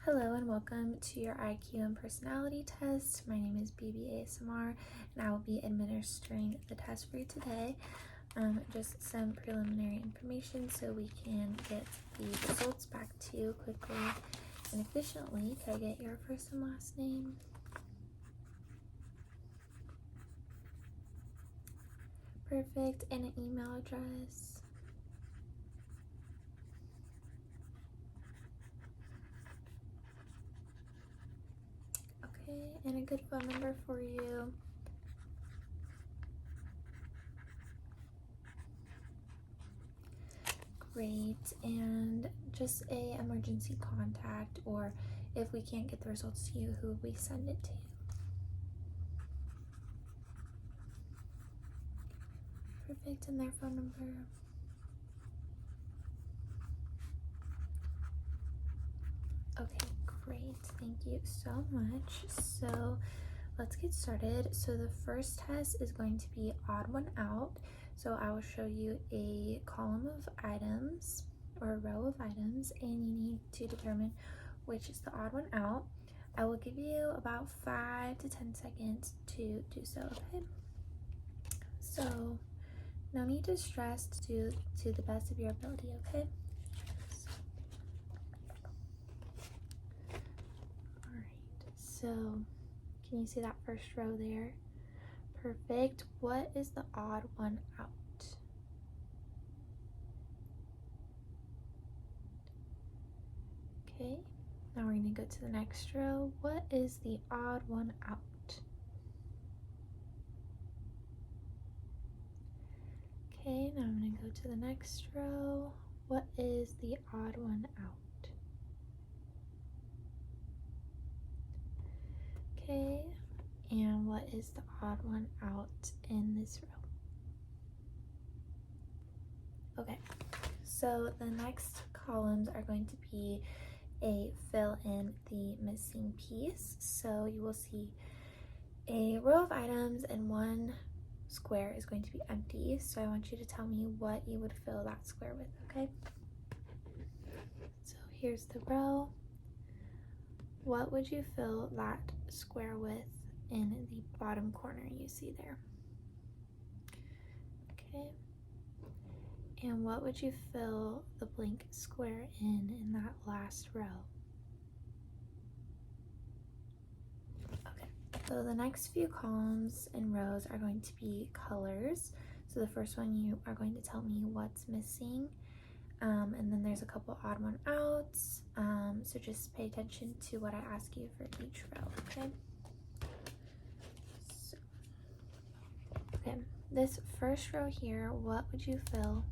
Hello and welcome to your IQ and personality test. My name is BBASMR and I will be administering the test for you today. Just some preliminary information so we can get the results back to you quickly and efficiently. Could I get your first and last name? Perfect. And an email address? Okay, and a good phone number for you? Great. And just a emergency contact, or if we can't get the results to you, who would we send it to? Perfect. And their phone number? Okay, great. Thank you so much. So let's get started. So the first test is going to be odd one out. So I will show you a column of items or a row of items, and you need to determine which is the odd one out. I will give you about 5 to 10 seconds to do so, okay? So no need to stress, to the best of your ability, okay? So can you see that first row there? Perfect. What is the odd one out? Okay, now we're going to go to the next row. What is the odd one out? Okay, now I'm going to go to the next row. What is the odd one out? Okay, and what is the odd one out in this row? Okay, so the next columns are going to be a fill in the missing piece. So you will see a row of items and one square is going to be empty. So I want you to tell me what you would fill that square with, okay? So here's the row. What would you fill that square with in the bottom corner you see there? Okay. And what would you fill the blank square in that last row? Okay, so the next few columns and rows are going to be colors. So the first one, you are going to tell me what's missing. And then there's a couple odd one outs. So just pay attention to what I ask you for each row, okay? So, okay, this first row here, what would you fill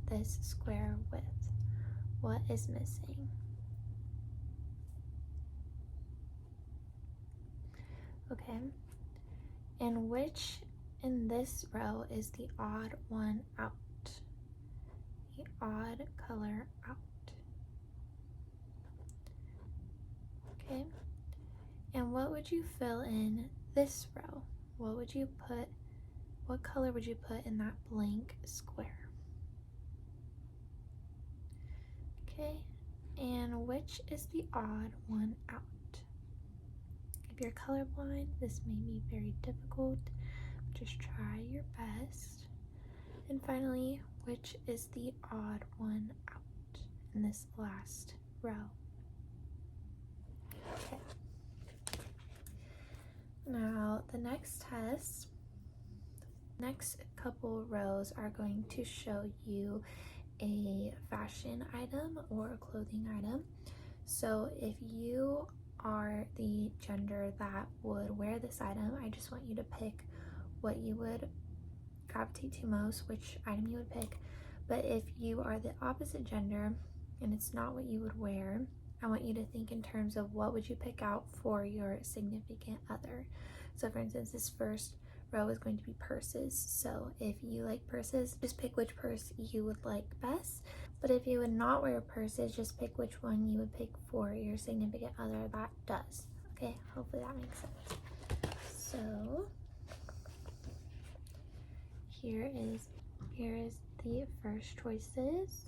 this square with? What is missing? Okay, and which in this row is the odd one out? The odd color out. Okay, and what would you fill in this row? What would you put, what color would you put in that blank square? Okay, and which is the odd one out? If you're colorblind, this may be very difficult, but just try your best. And finally, which is the odd one out in this last row? Okay. Now, the next test, next couple rows are going to show you a fashion item or a clothing item. So if you are the gender that would wear this item, I just want you to pick what you would gravitate to most, which item you would pick. But if you are the opposite gender and it's not what you would wear, I want you to think in terms of what would you pick out for your significant other. So for instance, this first row is going to be purses. So if you like purses, just pick which purse you would like best. But if you would not wear purses, just pick which one you would pick for your significant other that does. Okay, hopefully that makes sense. So here is the first choices.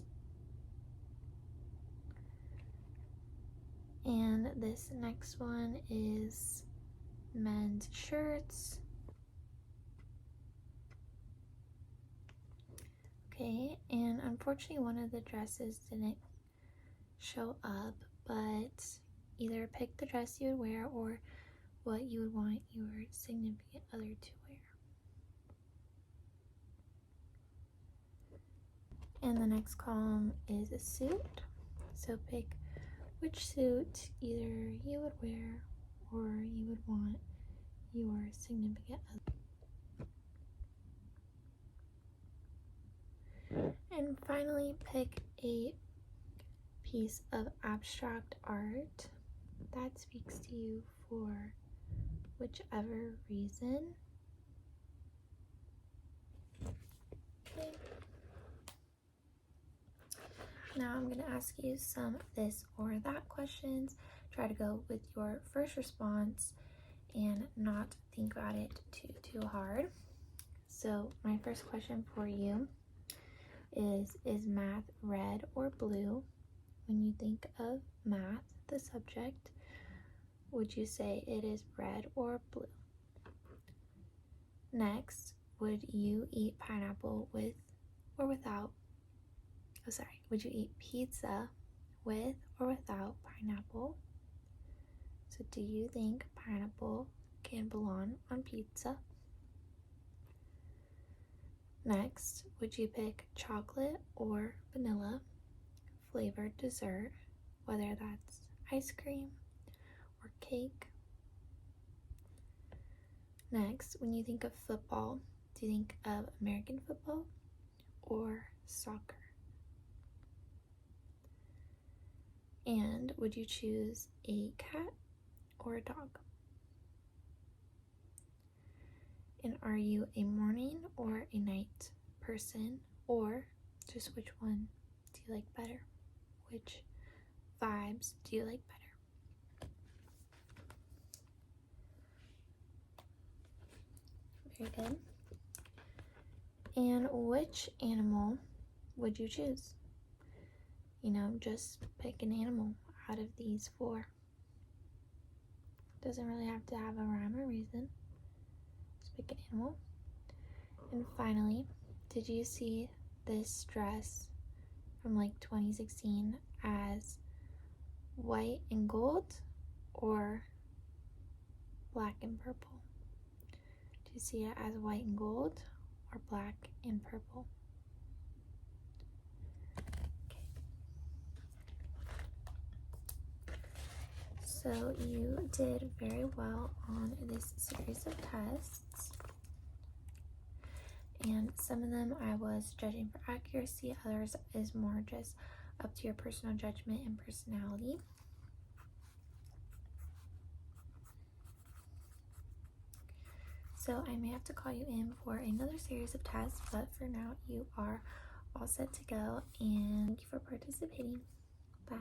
And this next one is men's shirts. Okay, and unfortunately one of the dresses didn't show up, but either pick the dress you would wear or what you would want your significant other to wear. And the next column is a suit. So pick which suit either you would wear or you would want your significant other. And finally, pick a piece of abstract art that speaks to you for whichever reason. Okay. Now I'm going to ask you some this or that questions. Try to go with your first response and not think about it too hard. So my first question for you is math red or blue? When you think of math, the subject, would you say it is red or blue? Next, would you eat pineapple with or without, would you eat pizza with or without pineapple? So do you think pineapple can belong on pizza? Next, would you pick chocolate or vanilla flavored dessert, whether that's ice cream or cake? Next, when you think of football, do you think of American football or soccer? And would you choose a cat or a dog? And are you a morning or a night person, or just which one do you like better? Which vibes do you like better? Very good. And which animal would you choose? You know, just pick an animal out of these four. Doesn't really have to have a rhyme or reason. Just pick an animal. And finally, did you see this dress from like 2016 as white and gold or black and purple? Do you see it as white and gold or black and purple? Okay. So you did very well on this series of tests. And some of them I was judging for accuracy, others is more just up to your personal judgment and personality. So I may have to call you in for another series of tests, but for now you are all set to go, and thank you for participating. Bye.